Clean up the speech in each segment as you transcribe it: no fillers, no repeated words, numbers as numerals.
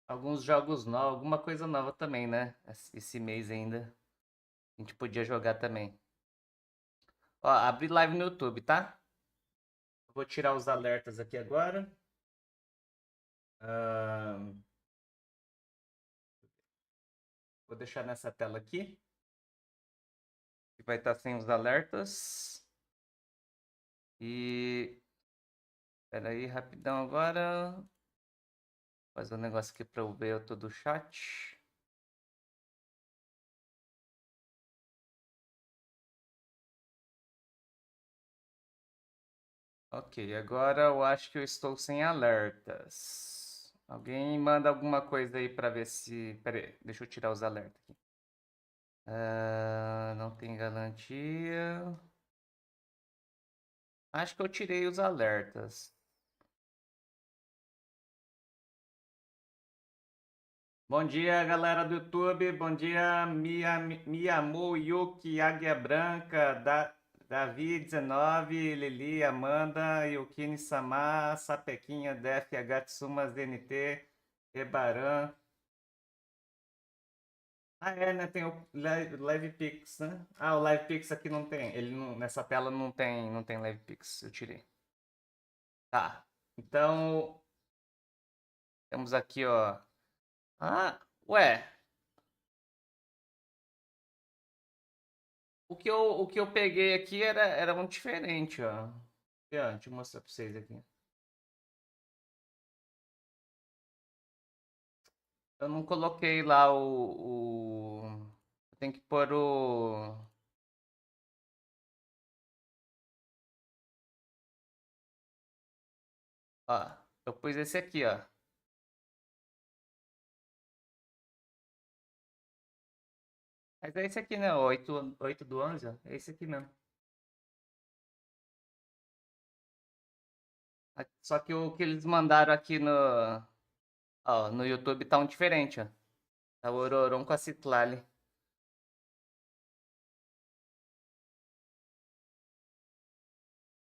alguns jogos novos, alguma coisa nova também, né? Esse mês ainda. A gente podia jogar também. Ó, abri live no YouTube, tá? Vou tirar os alertas aqui agora. Ahn, vou deixar nessa tela aqui. Que vai estar sem os alertas. E. Espera aí, rapidão agora. Fazer um negócio aqui para eu ver todo o chat. Ok, agora eu acho que eu estou sem alertas. Alguém manda alguma coisa aí para ver se. Pera aí, deixa eu tirar os alertas aqui. Não tem garantia. Acho que eu tirei os alertas. Bom dia, galera do YouTube. Bom dia, Miyamu, Yuki, Águia Branca, Davi 19, Lili, Amanda, Yukini Sama, Sapequinha, Def, Agatsumas, DNT, Ebaran. Ah, é, né? Tem o Live Pix, né? Ah, o Live Pix aqui não tem. Ele não, nessa tela não tem Live Pix. Eu tirei. Tá. Então, temos aqui, ó. Ah, ué. O que eu peguei aqui era um diferente, ó. Aqui, ó. Deixa eu mostrar pra vocês aqui. Eu não coloquei lá eu tenho que pôr o. Ó, eu pus esse aqui, ó. Mas é esse aqui, né? 8 do 11, ó. É esse aqui mesmo. Só que o que eles mandaram aqui no YouTube tá um diferente, ó. Tá o Ororon com a Citlali.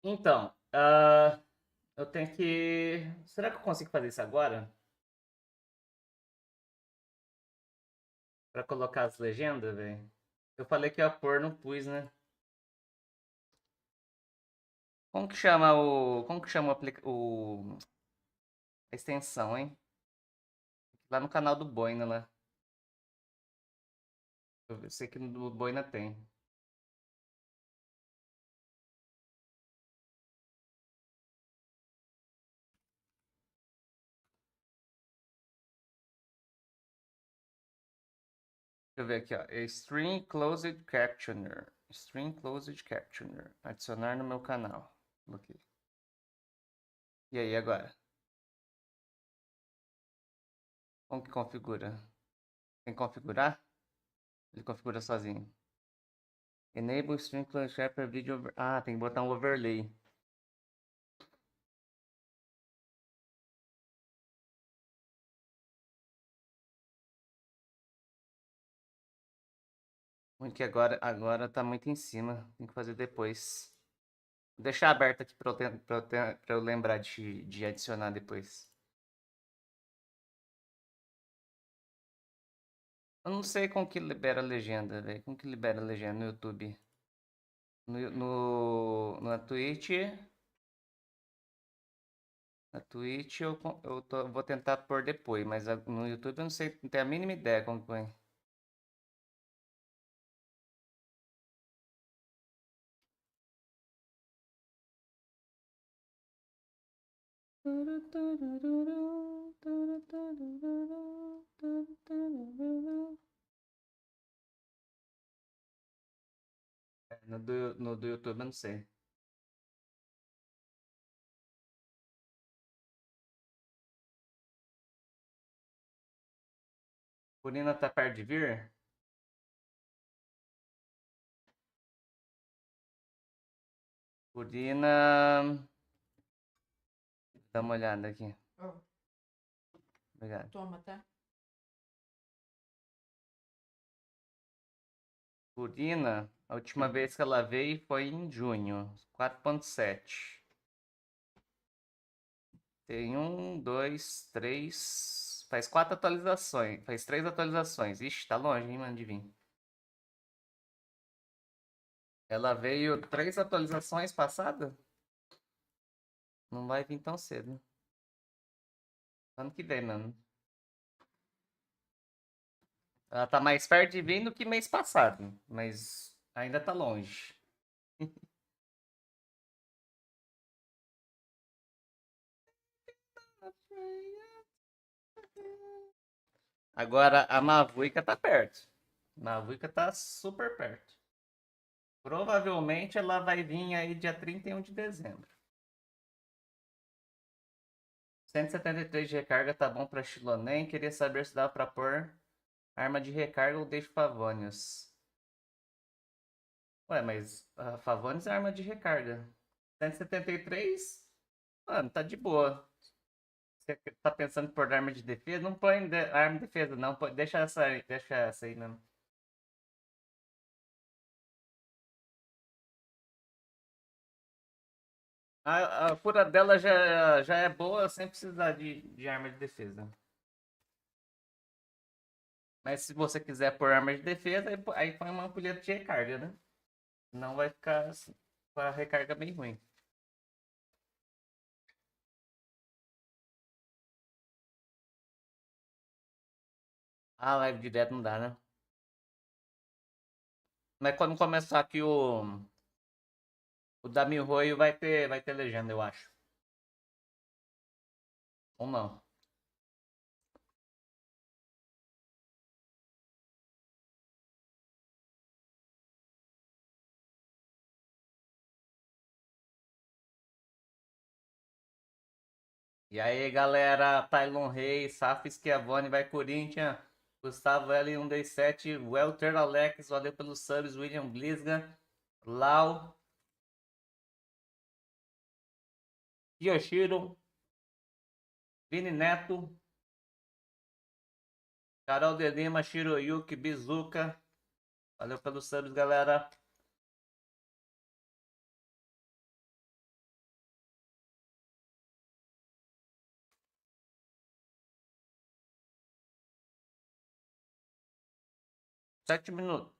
Então, eu tenho que. Será que eu consigo fazer isso agora? Pra colocar as legendas, velho? Eu falei que ia pôr, não pus, né? Como que chama a extensão, hein? Lá no canal do Boina, lá. Eu sei que no Boina tem. Deixa eu ver aqui, ó. Stream Closed Captioner. Stream Closed Captioner. Adicionar no meu canal. Ok. E aí, agora? Como que configura? Tem que configurar? Ele configura sozinho. Enable Stream Closed Capture Video. Ah, tem que botar um overlay. Muito que agora tá muito em cima. Tem que fazer depois. Vou deixar aberto aqui pra eu lembrar de adicionar depois. Eu não sei como que libera a legenda, velho. Como que libera a legenda no YouTube? Na Twitch. Na Twitch vou tentar pôr depois, mas no YouTube eu não sei, não tenho a mínima ideia como que põe. No do YouTube eu não sei. Purina tá perto de vir? Purina. Dá uma olhada aqui. Oh, Obrigado. toma, tá? Purina, a última vez que ela veio foi em junho. 4.7. Tem 1, 2, 3. Faz 4 atualizações. Faz 3 atualizações. Ixi, tá longe, hein, mano, de vir. Ela veio 3 atualizações passadas? Não vai vir tão cedo. Ano que vem, mano. Ela tá mais perto de vir do que mês passado. Mas ainda tá longe. Agora a Mavuica tá perto. Mavuica tá super perto. Provavelmente ela vai vir aí dia 31 de dezembro. 173 de recarga tá bom pra Chilonem. Queria saber se dá pra pôr arma de recarga ou deixo Favonius. Ué, mas a Favonius é arma de recarga. 173? Mano, tá de boa. Você tá pensando em pôr arma de defesa? Não põe arma de defesa, não. Deixa essa aí mesmo. A cura dela já é boa sem precisar de arma de defesa. Mas se você quiser pôr arma de defesa, aí põe uma ampulheta de recarga, né? Não vai ficar assim, com a recarga bem ruim. Ah, live direto não dá, né? Mas quando começar aqui o da Milroio vai ter legenda, eu acho. Ou não. E aí, galera, Tylon Reis, Saf Schiavone vai Corinthians, Gustavo L 127, Welter Alex, valeu pelos subs, William Glisga, Lau, Yoshiro, Vini Neto, Carol de Lima, Shiroyuki, Bizuka, valeu pelos subs, galera. Sete minutos.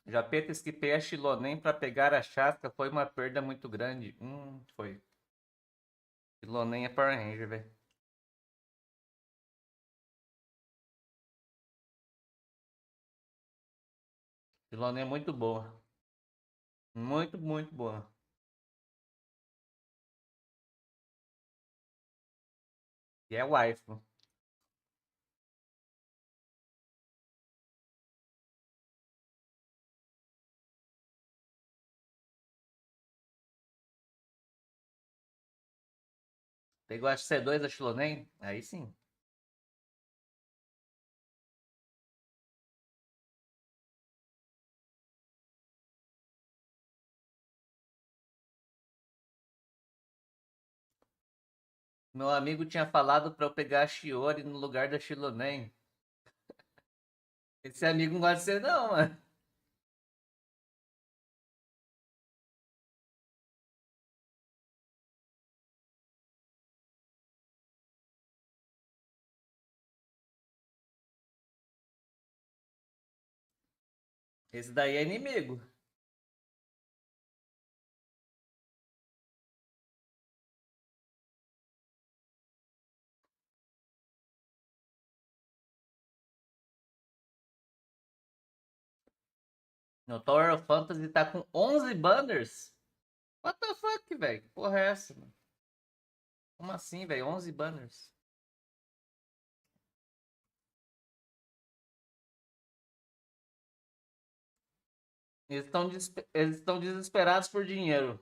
Japeta esquipei a Chilonem para pegar a Chasca, foi uma perda muito grande. Foi. Chilonem é Power Ranger, velho. Chilonem é muito boa. Muito, muito boa. E é waifu. Pegou a C2 da Chilonem? Aí sim. Meu amigo tinha falado pra eu pegar a Shiori no lugar da Chilonem. Esse amigo não gosta de ser não, mano. Esse daí é inimigo. No Tower of Fantasy tá com 11 banners. What the fuck, velho? Que porra é essa, mano? Como assim, velho? 11 banners. Eles estão desesperados por dinheiro.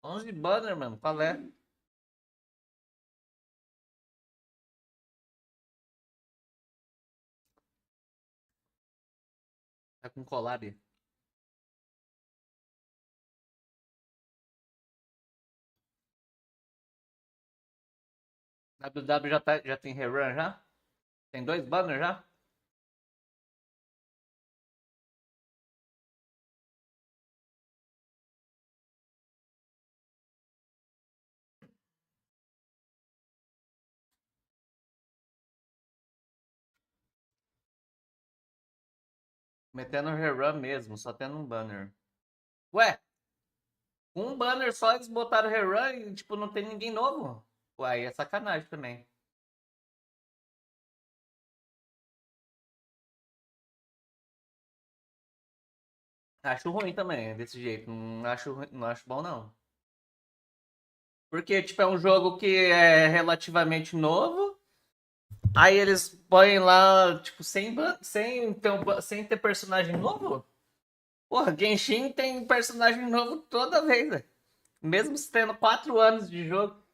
11 banners, mano. Qual é? Tá com collab. A WW já tem rerun já? Tem 2 banners já? Metendo rerun mesmo, só tendo um banner. Ué, um banner só eles botaram rerun e tipo, não tem ninguém novo? Ué, é sacanagem também. Acho ruim também, desse jeito. Não acho bom, não. Porque, tipo, é um jogo que é relativamente novo. Aí eles põem lá, tipo, sem ter personagem novo? Porra, Genshin tem personagem novo toda vez, velho. Mesmo tendo 4 anos de jogo.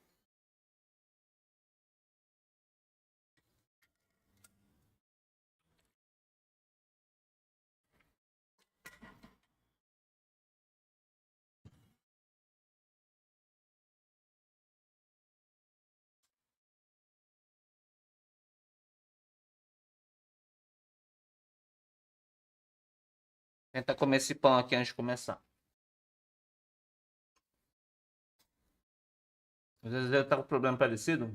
Tenta comer esse pão aqui antes de começar. Às vezes ele tá com problema parecido.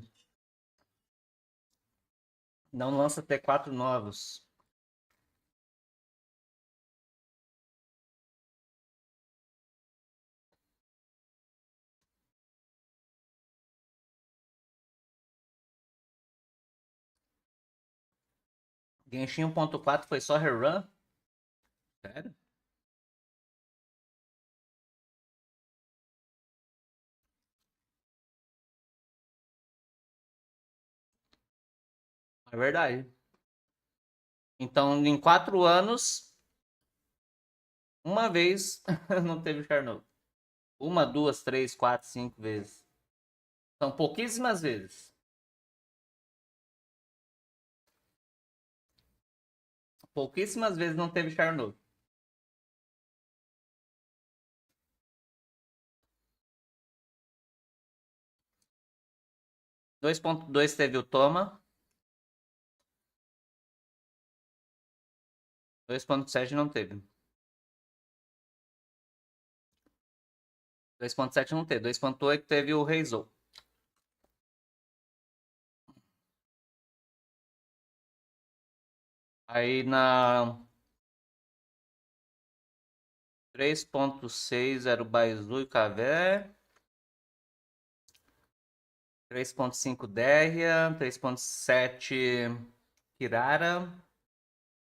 Não lança T4 novos. Genshin 1.4 foi só rerun? Sério? É verdade. Então, em 4 anos, uma vez não teve Charnow. Uma, duas, três, quatro, 5 vezes. São pouquíssimas vezes. Pouquíssimas vezes não teve Charnow. 2.2 teve o Toma. 2.7 não teve. 2.7 não teve. 2.8 teve o Reizou. Aí na 3.6 era o Baizu e o Cavé. 3.5 Derria. 3.7 Kirara.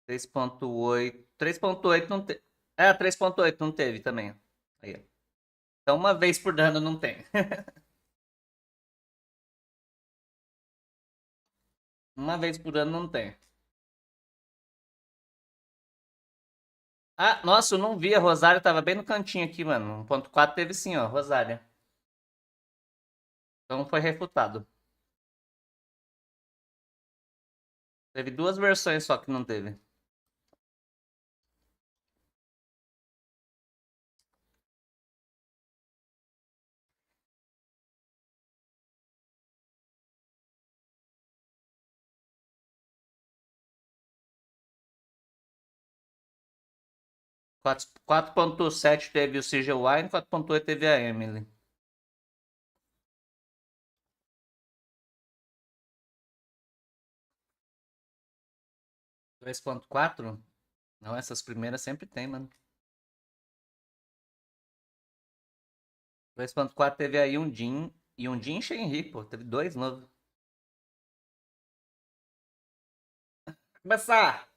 3.8. 3.8 não teve. É, 3.8 não teve também. Aí, ó. Então uma vez por dano não tem. Uma vez por ano não tem. Ah, nossa, eu não vi. A Rosária tava bem no cantinho aqui, mano. 1.4 teve sim, ó. Rosária. Então foi refutado. Teve 2 versões só que não teve. Quatro 4.7 teve o CGY, 4.8 teve a Emily. Dois ponto quatro. Não, essas primeiras sempre tem, mano. 2.4 teve aí um Jin e um Jin Shenri, pô. Teve 2 novos. Começar!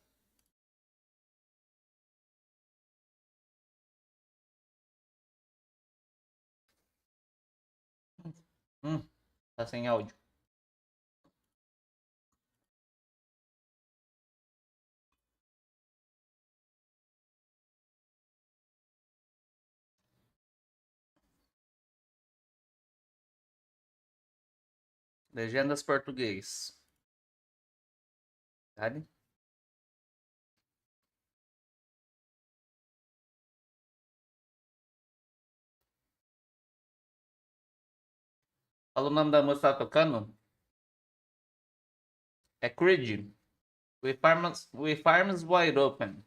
Hum, tá sem áudio. Legendas português. Sabe? Fala o nome da música que tá tocando. É Creed. With arms wide open.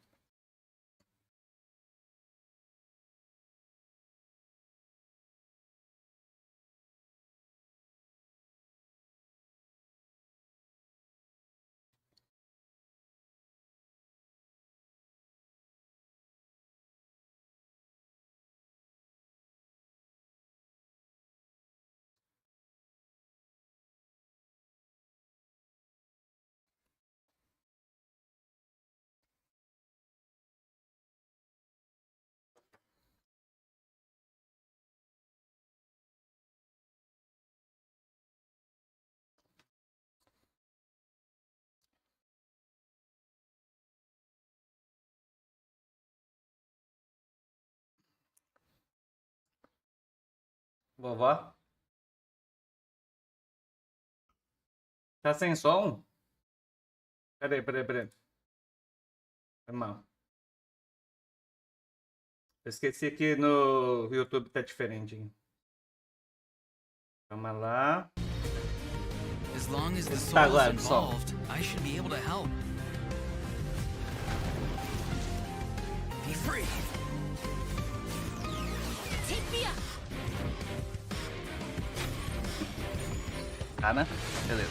Vovó? Tá sem som? Peraí. Foi mal. Eu esqueci que no YouTube tá diferente. Hein? Vamos lá. As long as the Tá soul is agora, som. involved, I should be able to help. Be free. Take me up. Tá, né? Beleza.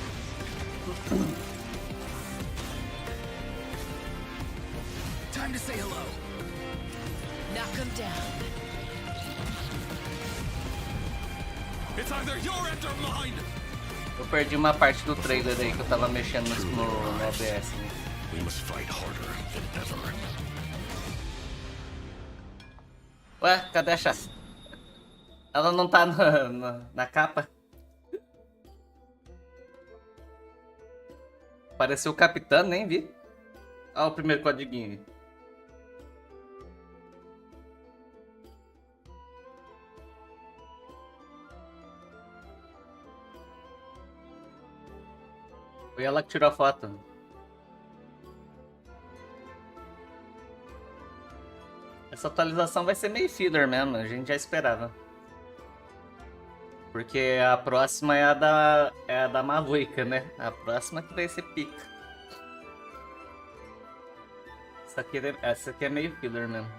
Time to say hello. Knock him down. It's either your end or mine. Eu perdi uma parte do trailer aí que eu tava mexendo no OBS. Né? We must fight harder than ever. Ué, cadê a Chasca? Ela não tá na capa? Apareceu o capitão, nem vi. Olha o primeiro codiguinho. Foi ela que tirou a foto. Essa atualização vai ser meio filler mesmo, a gente já esperava. Porque a próxima é a da Mavuica, né? A próxima que vai ser pica. Essa aqui é meio filler mesmo.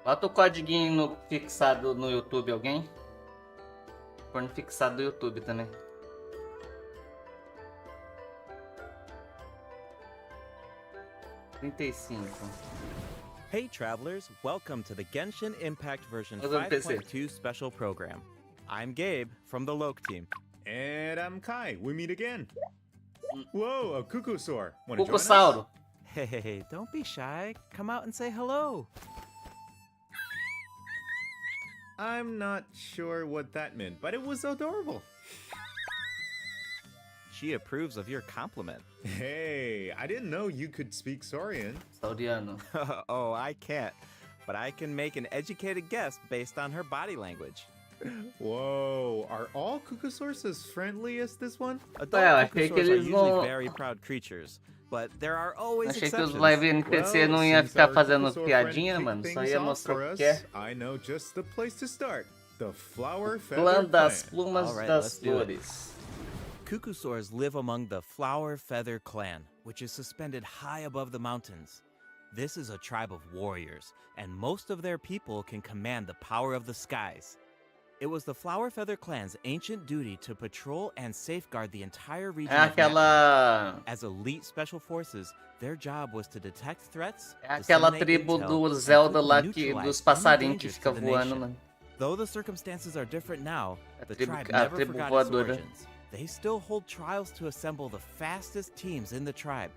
Bota o código fixado no YouTube, alguém? Por no fixado do YouTube também. Hey travelers, welcome to the Genshin Impact version Hold on, PC. 5.2 special program. I'm Gabe from the Loke team. And I'm Kai. We meet again. Whoa, a Cuckoosaur. Want to join us? Cucossauro. Hey, don't be shy. Come out and say hello. I'm not sure what that meant, but it was adorable. She approves of your compliment. Hey, I didn't know you could speak Saurian. Sauriano. Oh, I can't. But I can make an educated guess based on her body language. Whoa, are all Cuckoosaurs as friendly as this one? Adult Well, I think Cuckoosaurs it are is usually more- very proud creatures, but there are always Achei que exceptions. os live NPC não ia since ficar our fazendo Cuckoosaur piadinha, friend mano. kicked Só things ia off mostrar for o us, que é. I know just the place to start. The Flower Clã Feather das Clan. plumas Alright, das let's do it. flores. Cuckoosaurs live among the Flower Feather Clan, which is suspended high above the mountains. This is a tribe of warriors, and most of their people can command the power of the skies. It was the Flower Feather Clan's ancient duty to patrol and safeguard the entire region É of Natlan. aquela. As elite special forces, their job was to detect threats, É aquela disseminate tribo intel, do and Zelda quickly lá neutralize dos any passarinhos que dangers fica to the voando, nation. mano. Though the circumstances are different now, the tribo- tribe a never tribo forgot its voadora. origins. They still hold trials to assemble the fastest teams in the tribe.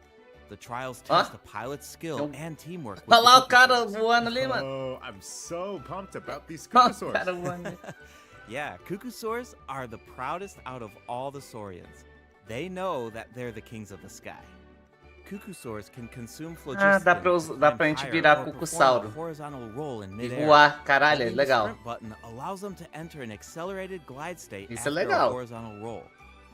The trials test the pilot's skill and teamwork. with Olha lá the o cara Cuckoosaurs. voando ali, mano. Oh, I'm so pumped about these Olha o Cuckoosaurs. cara voando. Yeah, Cuckoosaurs are the proudest out of all the Saurians. They know that they're the kings of the sky. Cuckoosaurs can consume Ah, dá pra, phlogiston to dá climb pra gente higher virar or perform a cucossauro. horizontal roll in E midair. voar. Caralho, é Holding the legal. sprint button allows them to enter an accelerated glide state Isso é after a legal. horizontal roll.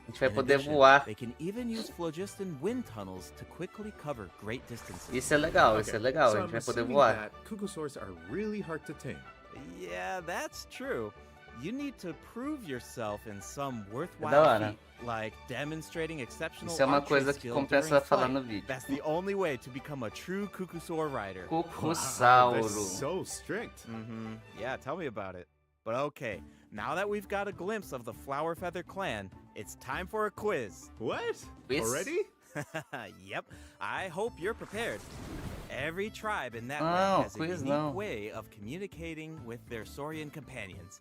A gente vai In poder addition, voar. They can even use phlogiston wind tunnels to quickly cover great distances. Isso é legal, isso é legal. so A I'm gente vai poder assuming voar. that Cuckoosaurs are really hard to tame. Yeah, that's true. You need to prove yourself in some Da worthwhile hora. feat, like demonstrating exceptional Isso é uma archery coisa que skill compensa during falar flight. no vídeo. That's the only way to become a true Kukusaur rider. Cucussauro. That's so strict. Yeah, tell me about it. But okay, now that we've got a glimpse of the Flower Feather clan, it's time for a quiz. What? Quiz? Already? Yep, I hope you're prepared. Every tribe in that Não, land has a quiz unique não. way of communicating with their Saurian companions.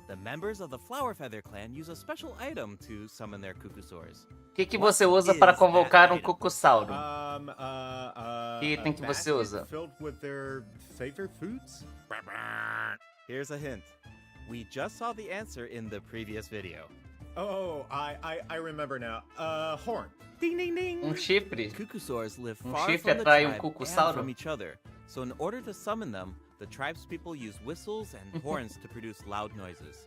The members of the Flower Feather clan use a special item to summon their Kukusaurs. O que você usa para convocar um Cucussauro? Que A item que você basket usa? filled with their favorite foods? Here's a hint. We just saw the answer in the previous video. Oh, I remember now. Horn. Ding ding ding! Chifre? Kukusaurs live Um far chifre from the atrai tribe and Cucussauro? from each other, so in order to summon them, the tribe's people use whistles and horns to produce loud noises.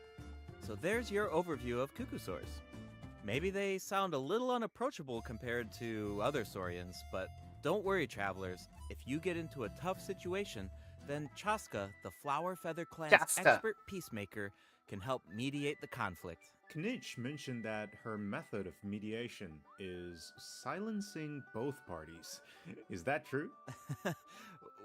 So there's your overview of Kukusaurs. Maybe they sound a little unapproachable compared to other Saurians, but don't worry, travelers. If you get into a tough situation, then Chasca, the Flower Feather clan's Chasca. expert peacemaker, can help mediate the conflict. Knitch mentioned that her method of mediation is silencing both parties. Is that true?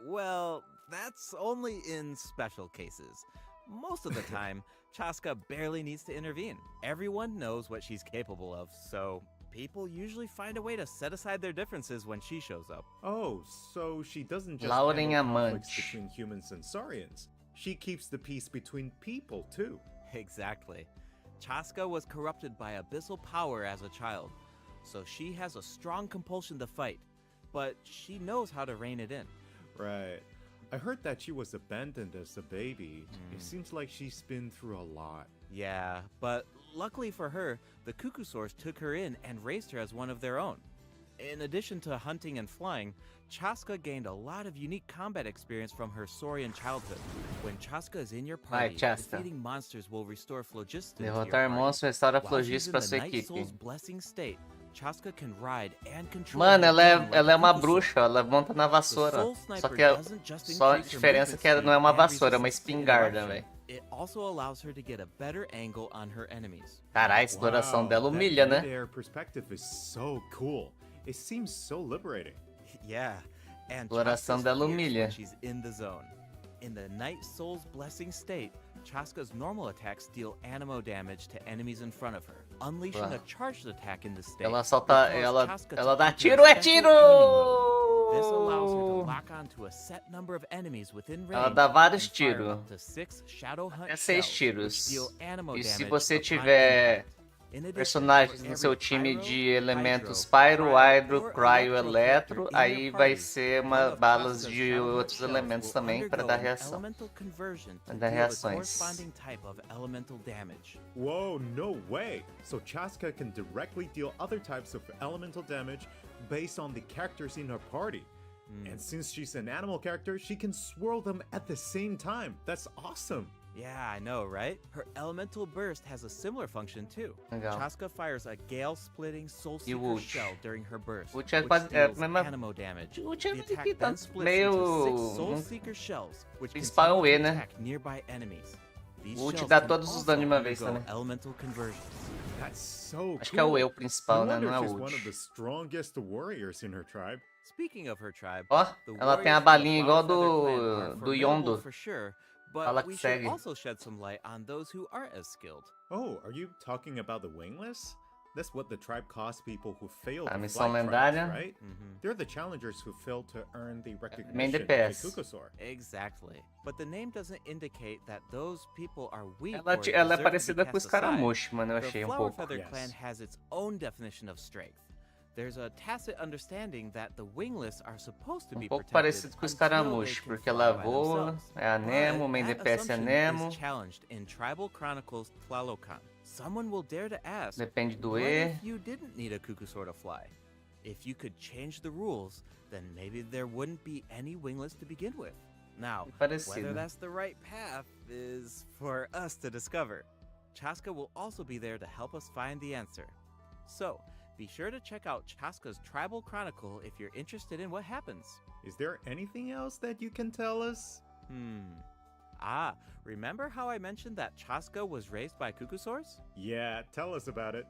Well, that's only in special cases. Most of the time, Chasca barely needs to intervene. Everyone knows what she's capable of, so people usually find a way to set aside their differences when she shows up. Oh, so she doesn't just Lauren handle conflicts Amante. between humans and Saurians. She keeps the peace between people too. Exactly. Chasca was corrupted by abyssal power as a child, so she has a strong compulsion to fight, but she knows how to rein it in. Right. I heard that she was abandoned as a baby. It seems like she's been through a lot. Yeah, but luckily for her, the Kukusaurs took her in and raised her as one of their own. In addition to hunting and flying, Chasca gained a lot of unique combat experience from her Saurian childhood. When Chasca is in your party, Chasca. defeating monsters will restore phlogiston to your Derrotar party. monstro restaura While she's Flogis in para the sua Night equipe. Soul's blessing state, Chasca can ride and control Mano, her ela é, tongue like ela é uma Kukusaur. bruxa, ela monta na The vassoura. Soul Só Sniper que a, doesn't just só a increase her diferença é movement que ela não é uma speed and vassoura, é uma resistance to espingarda, interruption. velho. It also allows her to get a better angle on her enemies. Caralho, a exploração Wow, dela that humilha, né? mid-air perspective is so cool. It seems so liberating. Yeah, and Exploração Chasca's dela fierce humilha. when she's in the zone. In the Night Soul's blessing state, Chasca's normal attacks deal animo damage to enemies in front of her. Unleashing Uau. a charged attack in the state. Ela solta. will Ela, cause Chasca to ela dá enter tiro, a é special tiro! enemy mode. This allows her to lock onto a set number of enemies within range. Ela dá vários and fire tiros. up to 6 Shadow Hunt É 6 shells, tiros. which deal animo E se damage você upon tiver impact. In addition, personagens for no seu every time pyro, de elementos hydro, Pyro, Hydro, or Cryo, electro Eletro, character in aí your vai party, ser one uma of balas Chasca's de Shadow Hunt outros shells elementos will também para undergo dar an reação. elemental conversion to Dar deal the reações. corresponding type of elemental damage. Whoa, no way! So Chasca can directly deal other types of elemental damage based on the characters in her party. And since she's an animal character, she can swirl them at the same time. That's awesome! Yeah, I know, right? Her elemental burst has a similar function too. Legal. Chasca fires a gale-splitting Soul E o Seeker ult? shell during her burst, O ult é which quase é a deals mesma. animo damage. O ult é The attack que tá then splits meio. into 6 Soul Seeker shells, which principal continue é o E, to né? attack nearby enemies. These O ult shells dá can todos os also danos de uma vez undergo também. elemental conversions. That's so Acho que é o cool. E o principal, No né? Não é wonder o she's one of the ult. strongest warriors in her tribe. Speaking of her tribe, Ó, the ela tem a warriors from the balinha igual Flower Feather clan are do formidable Yondo. for sure, Fala but que we should segue. also shed some light on those who aren't as skilled. Oh, are you talking about the wingless? That's what the tribe calls people who fail A the missão flight lendária. trials, right? They're the challengers who fail to earn the Main recognition of DPS. the Kukusaur. Exactly. But the name doesn't indicate that those people are weak Ela, or ela é deserve to be parecida com o cast aside. escaramuche, mano. Eu The achei um Flower pouco. Feather Yes. clan has its own definition of strength. There's a tacit understanding that the wingless are supposed to be Pouco protected parecido com o until they escaramuche, can porque fly ela by voa, themselves. é a Nemo, o But main that DPS é assumption Nemo. is challenged in Tribal Chronicles Tlalocan. Someone will dare to ask, Depende do what E. if you didn't need a Kukusaur to fly? If you could change the rules, then maybe there wouldn't be any wingless to begin with. Now, whether Parecido. that's the right path is for us to discover. Chasca will also be there to help us find the answer. So, be sure to check out Chasca's Tribal Chronicle if you're interested in what happens. Is there anything else that you can tell us? Ah, remember how I mentioned that Chasca was raised by cuckoosaurs? Yeah, tell us about it.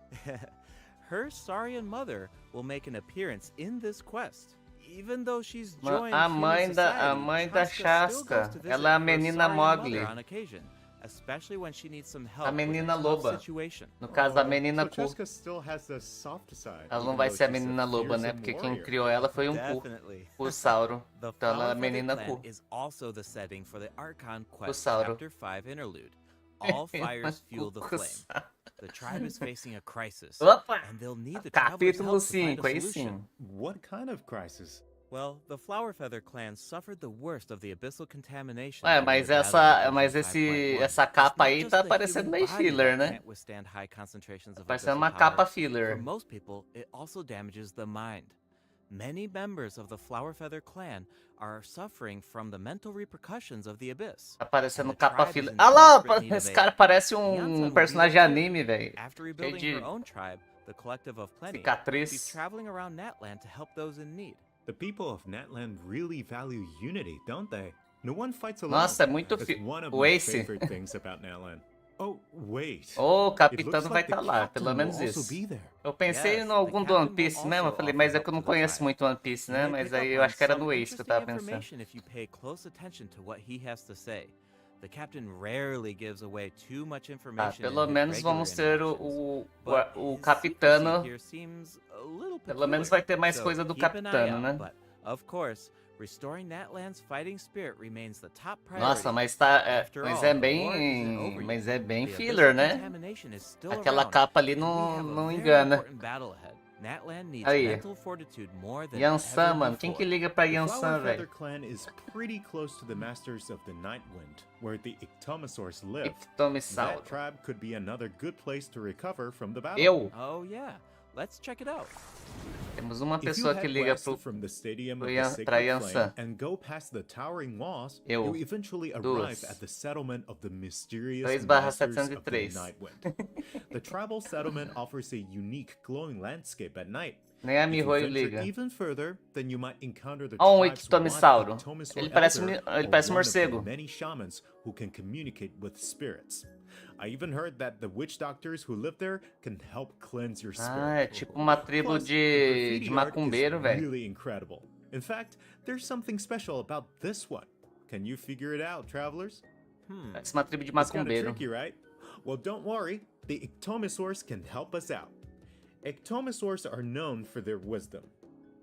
Her Saurian mother will make an appearance in this quest. Even though she's joined A human mãe da society, still goes Chasca, to visit ela é a her menina Saurian mother Mowgli. on occasion, especially when she needs some A help with a menina tough loba. situation. No caso, a menina So cu. Chasca still has the soft side. Ela não even vai though ser a she's menina loba, né? fearsome Porque quem warrior. criou ela foi um cu. Definitely. Cussauro. The Então ela é a Flower Feather menina Clan cu. is also the setting for the Archon quest Cussauro. chapter 5 interlude. All fires fuel the flame. Cussauro. The tribe is facing a crisis, Opa! and they'll need the traveler's Capítulo help to find 5, a aí solution. sim. What kind of crisis? Well, the Flower Feather clan suffered the worst of the abyssal contamination. Ué, during mas their essa, battle mas in version 5.1. essa capa It's aí not tá just the parecendo human meio body filler, that né? can't withstand high concentrations of Parecendo abyssal uma power. capa For filler. most people, it also damages the mind. Many members of the Flower Feather clan are suffering from the mental repercussions of the abyss. Tá parecendo And the capa tribe filler. is in Ah lá, desperate need of esse aid. cara parece Beyonce um will be personagem there too. anime, velho. After Cheio rebuilding de her own tribe, the Collective of Plenty, she's cicatriz. traveling around Natland to help those in need. The people of Natland really value unity, don't they? No one fights alone. Nossa, é muito That's fi... one of O my Ace. favorite things about Natland. Oh, wait. O It capitão looks não vai like the estar lá, captain pelo will menos also isso. be there. Eu pensei Yes, em the algum do captain One will Piece mesmo, eu also falei, offer mas é help que eu não to the conheço tribe. muito One Piece, né? You may Mas pick aí up eu on acho que era some do Ace que eu interesting tava pensando. information if you pay close attention to what he has to say. The captain rarely gives away too much Tá, information in pelo his menos regular vamos ter interactions. o But o his capitano. secrecy here seems a little Pelo menos peculiar. vai ter mais So coisa do keep an eye capitano, out, né? But, of course, restoring Natland's fighting spirit remains the top priority. Nossa, mas tá. After Mas all, é the war isn't bem. over yet. Mas é bem The filler, abyssal né? contamination is still Aquela around, capa ali and we não, have a não very engana. important battle ahead. Natland needs Aí. mental fortitude more than Yansan, ever mano. Quem que before. liga pra The Yansan, Flower Feather velho? clan is pretty close to the Masters of the Nightwind, where the Ictomosaurs live. Ictomissauro. That tribe could be another good place to recover from the battle. Eu? Oh yeah, let's check it out. Temos uma If you pessoa que head liga west pro. from the stadium pro of the Yan- pra Sacred Yansan. Flame and go past the towering walls, Eu. you'll eventually arrive Duas. at the settlement of the mysterious 2/703. Masters of the Nightwind. The tribal settlement offers a unique glowing landscape at night. Nem a If you Mihoyo venture liga. even further, then you might encounter the Ó, um tribe's ictomissauro. one ictomisaur Ele parece elder, ele or parece one of the morcego. many shamans who can communicate with spirits. I even heard that the witch doctors who live there can help cleanse your spirit. Ah, é tipo uma tribo Plus, the de graffiti art is macumbeiro, velho. really incredible. In fact, there's something special about this one. Can you figure it out, travelers? Parece uma tribo de It's kind of macumbeiro. tricky, right? Well, don't worry. The Ictomosaurs can help us out. Ictomosaurs are known for their wisdom.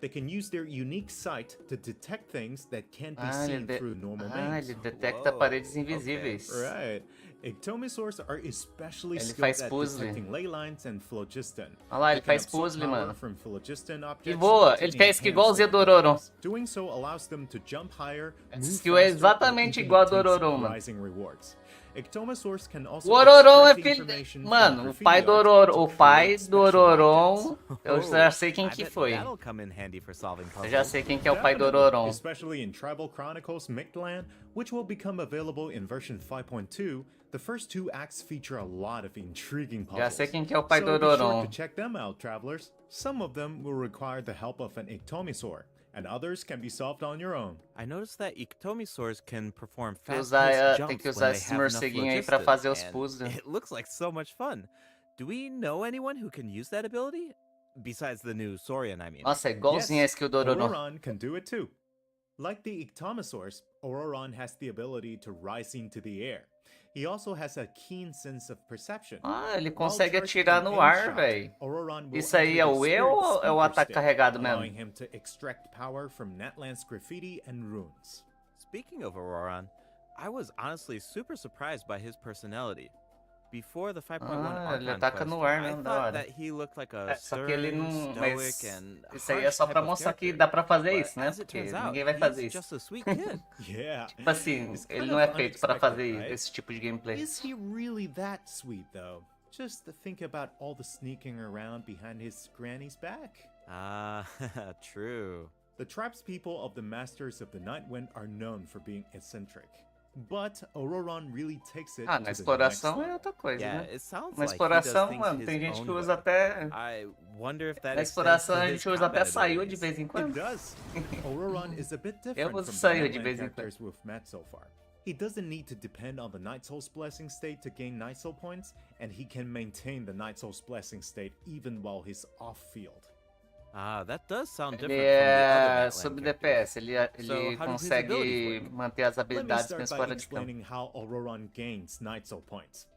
They can use their unique sight to detect things that can't be Ah, seen through normal means. ele detecta Whoa, paredes invisíveis. Right. Ictomosaurs are especially Ele skilled faz at puzzle. detecting ley lines and phlogiston. Olha lá, ele They can faz absorb puzzle, power mano. from phlogiston E objects voa, to ele fez que enhance igualzinho do their Ororon. abilities. Doing so allows them to jump higher, Essa move skill é faster, exatamente or igual a do even take Ororon, mano. surprising rewards. Ictomosaurs can also O Ororon é extract filho. information from Mano, o graffiti pai do art Ororon. to O pai create do special Ororon. objects. Eu já sei quem I que bet foi. that'll come in handy for solving Eu já puzzles. sei quem que é o pai do Definitely, Ororon. especially in Tribal Chronicles Mictlan, which will become available in version 5.2. The first two acts feature a lot of intriguing puzzles. Já sei quem que é o pai do So be sure Ororon. to check them out, travelers. Some of them will require the help of an Ictomisaur, and others can be solved on your own. I noticed that Ictomisaurs can perform Tem que usar, fast-paced tem jumps que when usar they esses have enough morceguinhos aí pra phlogiston, fazer os and puzzles. it looks like so much fun. Do we know anyone who can use that ability? Besides the new Saurian, I mean. Nossa, é igualzinho a skill do Ororon. Ororon can do it too. Like the Ictomosaurs, Ororon has the ability to rise into the air. He also has a keen sense of perception. Ah, ele While consegue charging atirar an no aim ar, shot, velho. Ororon will Isso aí enter é the o E spirit ou é o speaker ataque state, carregado allowing mesmo? him to extract power from Natland's graffiti and runes. Speaking of Ororon, I was honestly super surprised by his personality. Before the 5.1 Ah, ele Archon ataca quest, no ar I mesmo, da thought hora. that he looked like a É, só que ele stern, não. Mas stoic, and isso aí é harsh só type pra of mostrar que character. dá pra fazer But isso, né? as it Porque turns out, ninguém vai fazer he's isso. just a sweet kid. Yeah. Tipo assim, It's ele kind não of é feito pra unexpected, fazer right? esse tipo de gameplay. Is he really that sweet, though? Just think about all the sneaking around behind his granny's back. Ah, true. The tribespeople of the Masters of the Nightwind are known for being eccentric. But Ororon really takes it Ah, to na the next exploração é level. outra coisa, Yeah, né? it sounds Na like he does exploração, things mano, his tem gente own que way. usa até. I wonder if that Na extends exploração to a his gente usa até combat saiu de abilities. vez em It quando. does. Ororon is a bit Eu different uso from the saiu de Natland vez em quando. characters we've met so far. He doesn't need to depend on the Night Soul's Blessing state to gain Night Soul points, and he can maintain the Night Soul's Blessing state even while he's off-field. Ah, that does sound different Ele from the other é Natlan sub characters. DPS, ele So, how do his consegue abilities work? manter as Let me habilidades start mesmo by fora de campo. explaining how Ororon gains Night Soul points.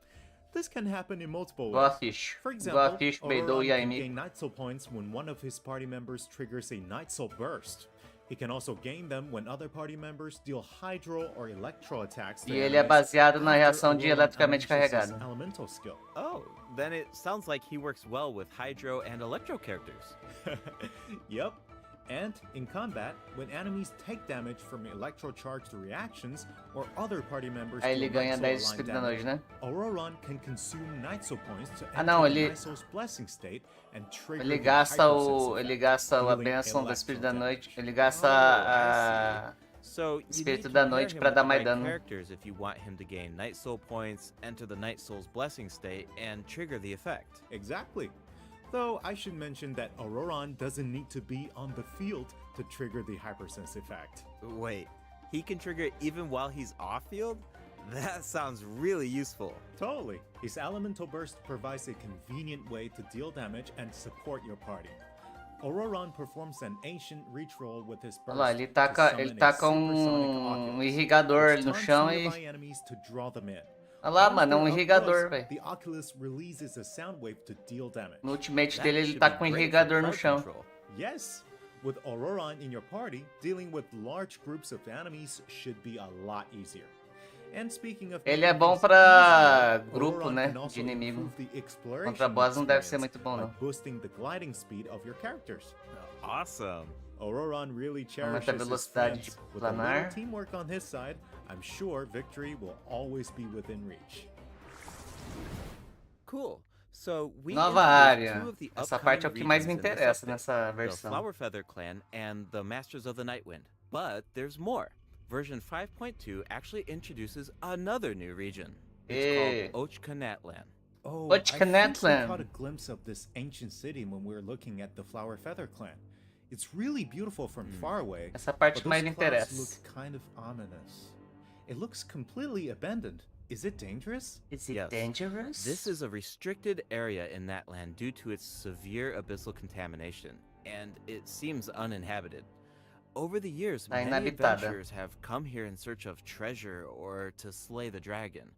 This can happen in multiple Igual a ways. Fish. For Igual a example, Fish, Beidou Ororon e a can Amy. gain Night Soul points when one of his party members triggers a Night Soul burst. He can also gain them when other party members deal hydro or electro attacks to E ele é enemies baseado na after reação de Ororon eletricamente unleashes his carregado. elemental skill. Oh, then it sounds like he works well with Hydro and Electro characters. Yep. And in combat, when enemies take damage from electro-charged reactions or other party members Aí ele deal ganha Night 10 Soul Espírito aligned da Noite, damage, né? Ororon can consume Night Soul points to enter não, the ele- Night Soul's Blessing state and trigger Ele the gasta Hypersense o. Ele effect, gasta a dealing benção do electro Espírito da damage. Noite. Ele gasta a. So, you Espírito need to da pair Noite him pra with dar the mais right dano. characters if you want him to gain Night Soul points, enter the Night Soul's Blessing state, and trigger the effect. Exactly. Though I should mention that Ororon doesn't need to be on the field to trigger the Hypersense effect. Wait, he can trigger it even while he's off-field? That sounds really useful. Totally. His Elemental Burst provides a convenient way to deal damage and support your party. Ororon performs an ancient reach roll with his burst Olha lá, ele to taca summon a supersonic Oculus, irrigador which no taunts chão nearby e. enemies to draw them in. Olha lá, Once mano, é um they're up irrigador, close, velho. The Oculus releases a sound wave to deal damage. No ultimate That dele ele should tá be com um great for irrigador no crowd chão. control. Yes, with Ororon in your party, dealing with large groups of enemies should be a lot easier. And speaking of Ele é making bom things pra easier, grupo, Ororon né, can also de inimigo. improve the exploration Contra boss não deve ser experience muito bom, by não. boosting the gliding speed of your characters. Awesome. Ororon really Aumenta a cherishes his velocidade friends. de With a little planar. teamwork on his side, I'm sure victory will always be within reach. Cool. So we Nova introduced área. two of the Essa upcoming parte é o que mais me regions in this interessa update, nessa the versão. Flower Feather Clan and the Masters of the Nightwind. But there's more. Version 5.2 actually introduces another new region. It's called Ochkanatlan. Oh, Ochkanatlan. I caught a glimpse of this ancient city when we were looking at the Flower Feather Clan. It's really beautiful from far away, Essa parte but que mais those me clouds interessa. look kind of ominous. It looks completely abandoned. Is it dangerous? Is it Yes. dangerous? This is a restricted area in that land due to its severe abyssal contamination, and it seems uninhabited. Over the years, Tá many inabitada. adventurers have come here in search of treasure or to slay the dragon.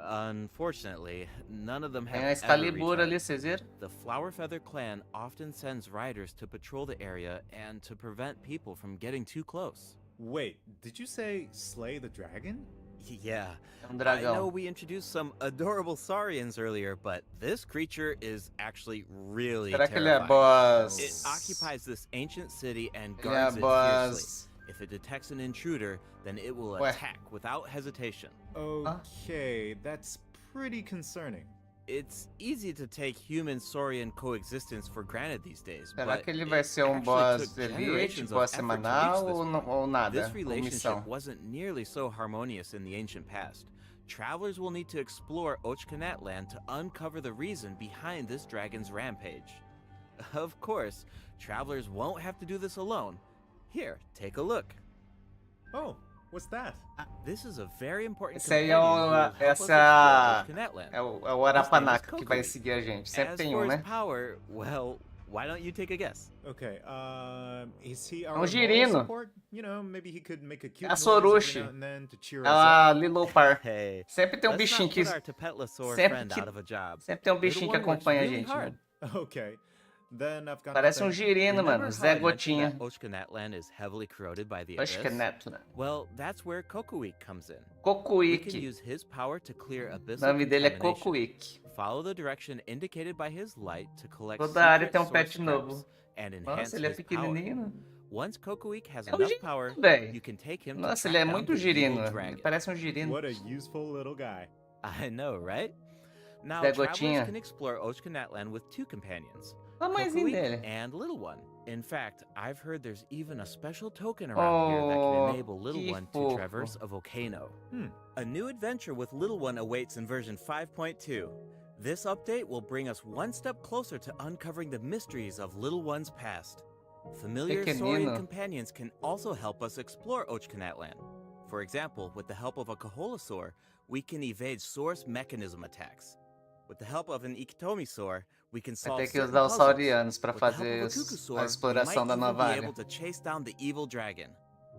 Unfortunately, none of them have Tem a ever Excalibur ali, returned. vocês viram? The Flower Feather Clan often sends riders to patrol the area and to prevent people from getting too close. Wait, did you say slay the dragon? Yeah, É um I know dragão. we introduced some adorable Saurians earlier, but this creature is actually really Será que ele é terrifying. boss? It occupies this ancient city and Ele é guards it fiercely. boss. If it detects an intruder, then it will Ué. attack without hesitation. Okay, that's pretty concerning. It's easy to take human-Saurian coexistence for granted these days, Será but que ele it vai ser um actually boss took elite, generations of boss effort to reach semanal this ou, point. ou nada? This Ou relationship missão? wasn't nearly so harmonious in the ancient past. Travelers will need to explore Ochkanatlan to uncover the reason behind this dragon's rampage. Of course, travelers won't have to do this alone. Here, take a look. Oh, what's that? This is a very important Esse aí companion é who will o, help us essa explore Ochkanatlan. é o His name is Arapanaca que vai Kokori. seguir a gente. Sempre As tem for um, his né? power, well, why don't you take a guess? Okay, is he our um moral girino. support? You know, maybe he could make a cute É a noise every Sorushi. now and then to cheer É us a up. Lilopar. Hey, Sempre tem um let's bichinho not que. put our Tapetlosaur Sempre friend que- out of a job. Sempre tem um Little bichinho que one works acompanha a really gente, hard. mano. Okay, then I've got Parece um nothing. girino, Remember mano. how Zé I mentioned Gotinha. that Ochkanatlan is heavily corroded by the abyss? Ochkanatlan. Well, that's where Kokuik comes in. We can Kokuik. use his power to clear O abyssal nome dele é contamination. Kokuik. Follow the direction indicated by his light to collect Toda área secret tem um source pet traps novo. and enhance Nossa, ele é his power. pequenininho. Once Kokuik has É um enough girino, power, véi. you can take him to Nossa, track ele é down muito the evil girino. Ele dragon. parece um girino. What a useful little guy. I know, right? Now, Zé travelers Gotinha. can explore Ochkanatlan with two companions, Olha o mãezinho Kokuik dele. and Little One. In fact, I've heard there's even a special token around here that Oh, can enable Little que One to fofo. traverse a volcano. Hmm. A new adventure with Little One awaits in version 5.2. This update will bring us one step closer to uncovering the mysteries of Little One's past. Familiar Pequenino. Saurian companions can also help us explore Ochkanatlan. For example, with the help of a Kaholasaur, we can evade source mechanism attacks. With the help of an Ikitomisaur, we can Vai solve ter que certain usar os puzzles. saurianos pra With the help fazer of a a Kukusaur, we might exploração da even nova be área. able to chase down the evil dragon.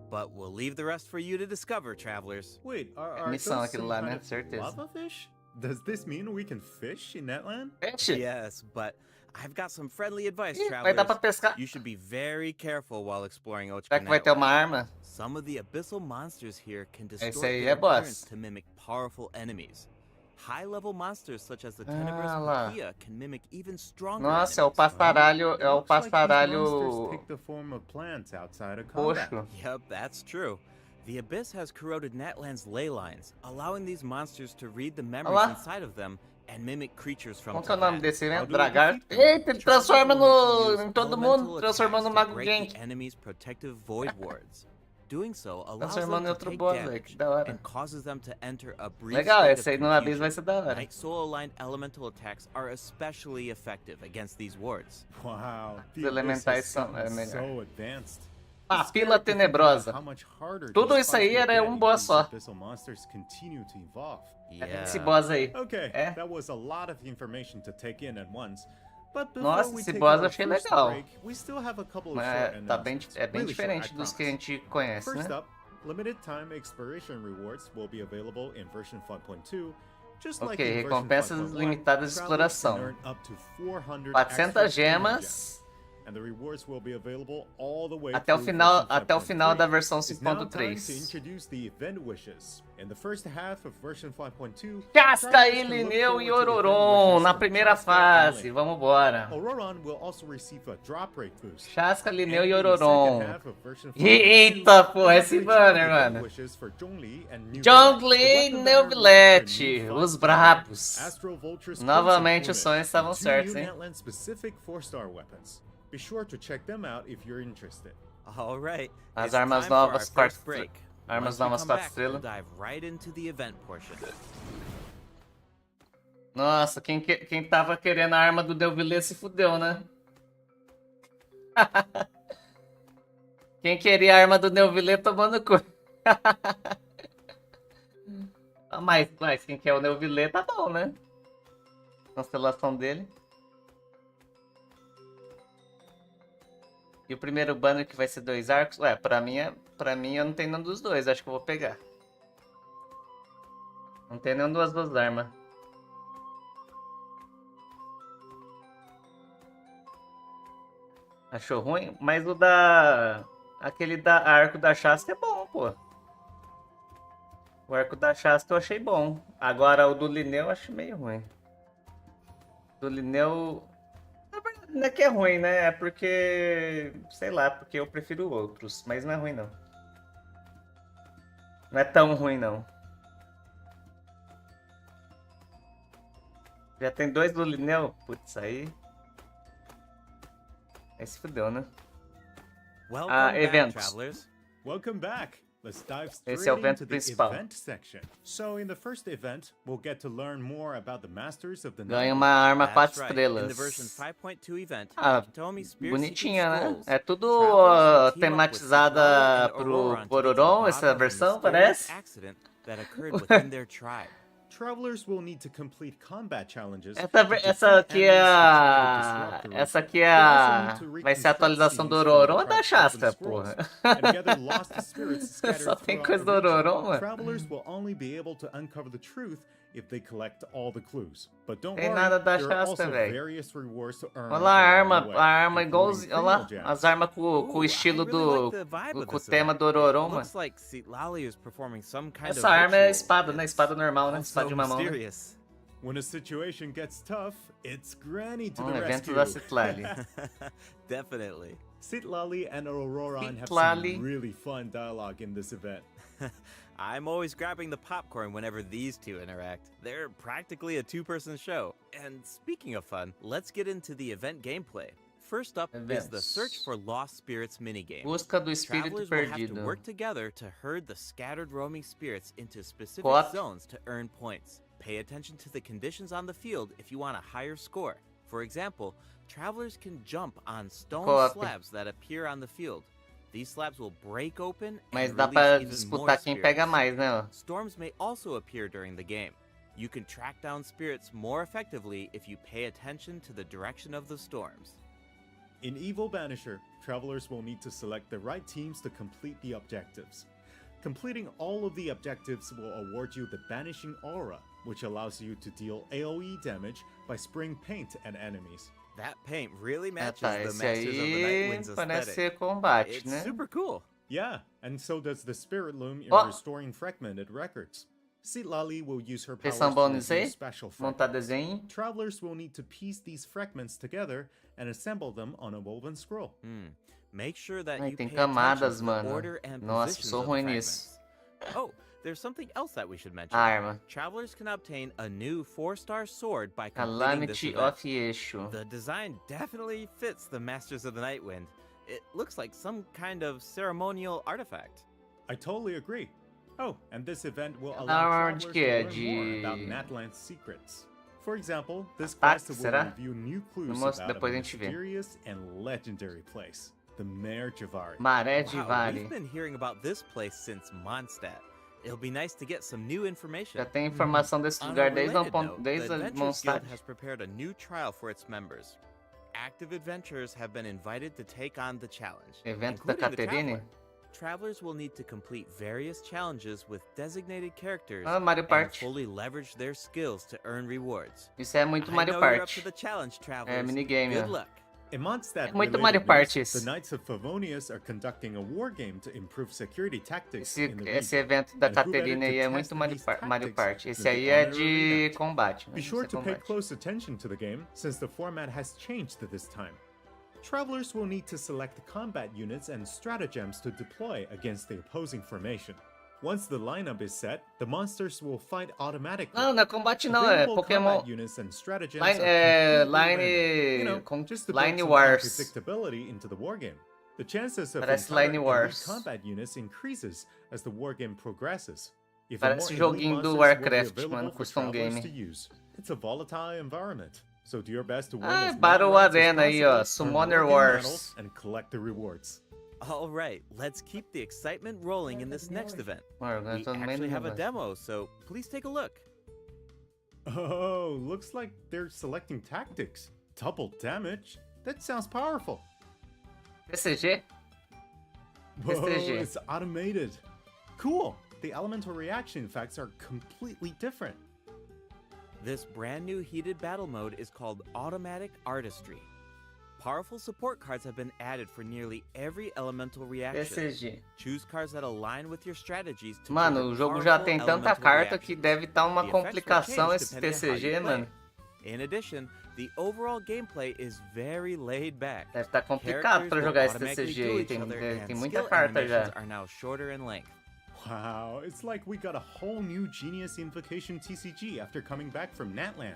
But we'll leave the rest for you to discover, travelers. Wait, are missão those aquilo some lá, kind né? of Certeza. lava fish? Does this mean we can fish in Netland? Peixe? Yes, but I've got some friendly advice, Ih, vai dar travelers. pra pescar. You should be very careful while exploring Será que vai ter Ochkanatlan. uma arma? Some of the abyssal monsters here can distort Esse aí their é boss. appearance to mimic powerful enemies. High-level monsters such as the tenebrous Ah lá. Pakia can mimic even stronger Nossa, é o enemies. passaralho, é o Looks like these monsters passaralho take the form of plants outside of combat. roxo. Yep, that's true. The Abyss has corroded Natlan's ley lines, allowing these monsters to read the memories Olá. inside of them and mimic creatures from Qual que é o nome Tibet. desse evento? How do we Dragar? defeat them? Eita, ele transforma Travelers will need to em use todo elemental mundo, transformando no attacks to Mago break Genki. the enemy's protective void wards. Doing so allows Transformando em them to outro take boss, velho, damage que da hora. and causes them to enter a brief Legal, state esse of aí no Abyss vai confusion. ser da hora. Night Soul-aligned elemental attacks are especially effective against these wards. Wow, Os the Abyss elementais has são gotten melhor. so advanced. Papila tenebrosa. How much harder Tudo these isso aí fights will era get um if boss these só. abyssal monsters continue to evolve. Esse boss aí. Okay, É. that was a lot of information to take in at once. But before Nossa, we esse take boss eu our achei first legal. break, we still have a couple of Mas short tá bem, announcements. é bem Really short, I diferente dos que a promise. gente conhece, First né? up, limited time exploration rewards will be available in version 5.2. Just like Ok, in version recompensas 5.1, limitadas de travelers can exploração. earn up to 400 400 extra gemas and the rewards will be available all the way até o through final, version até o final 5.3. da versão It's now time to 5.3. introduce the event wishes. In the first half of version 5.2, Chasca, travelers can look Linneu forward e to event Ororon wishes na from primeira Chasca and fase. Lin. Vamos embora. Ororon will also receive a drop rate boost. Chasca, Linneu And e in the Ororon. second half of version 5.2, Eita, pô, we'll esse have banner, event mano. wishes for Zhongli and New Zhongli Villette. e The weapon New banner will Villette, feature new os fights, brabos. Astral Vulture's Novamente crimson os sonhos estavam plumage, and certos, two hein? new Netland specific 4-star weapons. Be sure to check them out if you're interested. All right. As it's armas time for our novas, first 4 break. armas Once we novas come 4 back, we'll estrelas. dive right into the event portion. Nossa, quem tava querendo a arma do Delvillet se fudeu, né? Quem queria a arma do Delvillet tomando cu. Ah, mas quem quer o Delvillet tá bom, né? Constelação dele. E o primeiro banner que vai ser 2 arcos? Ué, pra mim eu não tenho nenhum dos dois, acho que eu vou pegar. Não tem nenhum das duas armas. Achou ruim? Mas o da... Aquele da arco da Chasca é bom, pô. O arco da Chasca eu achei bom. Agora o do Linneu eu acho meio ruim. Do Linneu... Na verdade, não é que é ruim, né? É porque... Sei lá, porque eu prefiro outros. Mas não é ruim, não. Não é tão ruim, não. Já tem 2 do Linneu? Putz, aí... Aí se fudeu, né? Welcome back, eventos. travelers. Welcome back. Let's dive Esse é o straight evento into the principal. event section. So in the first event, we'll get to learn more about the masters of the Ganha night. uma arma That's 4 right. In the estrelas. version 5.2 event, Ah, Hitomi Spear bonitinha, né? Scrolls. É tudo Travelers will team up with tematizada Siddhartha and pro Ororon to get to the Ororon, bottom essa of a versão, mysterious parece. accident that occurred within their tribe. Travelers will need to complete combat challenges. Essa aqui é a... Essa aqui é a... Vai ser a atualização do Ororon ou da Chasca, porra? Só tem coisa do Ororon, mano. Travelers will only be able to uncover the truth if they collect all the clues. But don't Tem worry, nada da there are Chasca, also velho. various rewards to earn Olha lá a along the way, arma including igualzinha. Olha lá, criminal as gems. armas com o Ooh, estilo I really do... like the vibe of Com o this tema event. do Ororon, mano. Looks like Sitlali is performing some kind Essa of arma é ritual. espada, né? Espada normal, né? Also Espada de uma mão, né? mysterious. When a situation gets tough, it's Granny to the Evento rescue. da Citlali. Definitely. Citlali and Ororon have Citlali. some really fun dialogue in this event. I'm always grabbing the popcorn whenever these two interact. They're practically a two-person show. And speaking of fun, let's get into the event gameplay. First up is the Events. Search for Lost Spirits minigame. Busca do espírito Travelers will have to perdido. work together to herd the scattered roaming spirits into specific Co-op. zones to earn points. Pay attention to the conditions on the field if you want a higher score. For example, travelers can jump on stone Co-op. slabs that appear on the field. These slabs will break open Mas and dá release pra even more disputar quem pega spirits. mais, né? Ó. Storms may also appear during the game. You can track down spirits more effectively if you pay attention to the direction of the storms. In Evil Banisher, travelers will need to select the right teams to complete the objectives. Completing all of the objectives will award you the Banishing Aura, which allows you to deal AoE damage by spraying paint at enemies. That paint really Ah, matches tá. the Esse Masters of the aí Nightwind's parece aesthetic. ser combate, It's né? super cool. Yeah, and so does the Spirit Loom in Oh! restoring fragmented records. Citlali will use her Vocês powers são to bons nisso reveal aí? special Montar fragments. desenho? Travelers will need to piece these fragments together and assemble them on a woven scroll. Make sure that Ai, you tem pay attention camadas, to the mano. order and Nossa, positions sou of the ruim fragments. nisso. Oh, there's something else that we should mention. Arma. Travelers can obtain a new 4-star sword by completing this Calamity event. of Eixo. The design definitely fits the Masters of the Nightwind. It looks like some kind of ceremonial artifact. I totally agree. Oh, and this event will Ah, allow onde travelers que é? to learn more about De- Natlan's secrets. For example, this Ataque, quest will será? reveal new clues mostro, about depois a a gente vê. mysterious and legendary place, the Mare Javari. Maré de Wow, Vale. we've been hearing about this place since Mondstadt. It'll be nice to get some new information. Já tem informação desse On a lugar desde, related note, desde the a Adventurers Mondstadt. Guild has prepared a new trial for its members. Active adventurers have been invited to take on the challenge, Evento da including the Caterine? Traveler. Travelers will need to complete various challenges with designated characters Ah, Mario and Party. fully leverage their skills to earn rewards. Isso é muito I Mario know you're up Party. to the challenge, Travelers. minigame, Good ó. luck. In Mondstadt, É muito related Mario news, Party isso. the Knights of Favonius are conducting a war game to improve security tactics Esse, in the esse region. evento da And who better Caterine to aí é test muito Mario, these Mario tactics Party. than Esse the aí é honorary de knight? combate. Né? Be Esse sure é to pay combate. close attention to the game, since the format has changed this time. Travelers will need to select combat units and stratagems to deploy against the opposing formation. Once the lineup is set, the monsters will fight automatically. Não, não é combate não, é Available Pokémon. combat units and stratagems Line, are completely Line, random. You know, com- just to Line build some Wars. unpredictability into the wargame. The chances of Parece encountering Line elite Wars. combat units increases as the wargame progresses. If Parece more elite joguinho do monsters will be Warcraft, available mano, for custom travelers game. to use. It's a volatile environment, so do your best to win Ah, as many Battle rounds as Arena aí, ó, possible, earn Summoner wargame Wars. medals, and collect the rewards. All right, let's keep the excitement rolling in this next event. Mano, agora We eu tô no meio actually do have a negócio. demo, so please take a look. Oh, looks like they're selecting tactics. Double damage? That sounds powerful. TCG? Whoa, STG. it's automated. Cool. The elemental reaction effects are completely different. This brand new heated battle mode is called Automatic Artistry. Powerful support cards have been added for nearly every elemental reaction. TCG. Choose cards that align with your strategies to Mano, trigger o jogo já powerful tem tanta elemental carta que reactions. deve estar uma The effects will complicação change esse depending on how you TCG, play. mano. In addition, the overall gameplay is very laid back. Deve estar complicado Characters pra will jogar esse automatically TCG duel aí. each Tem, other, tem and muita skill carta animations já. are now shorter in length. Wow, it's like we got a whole new Genius Invocation TCG after coming back from Natlan.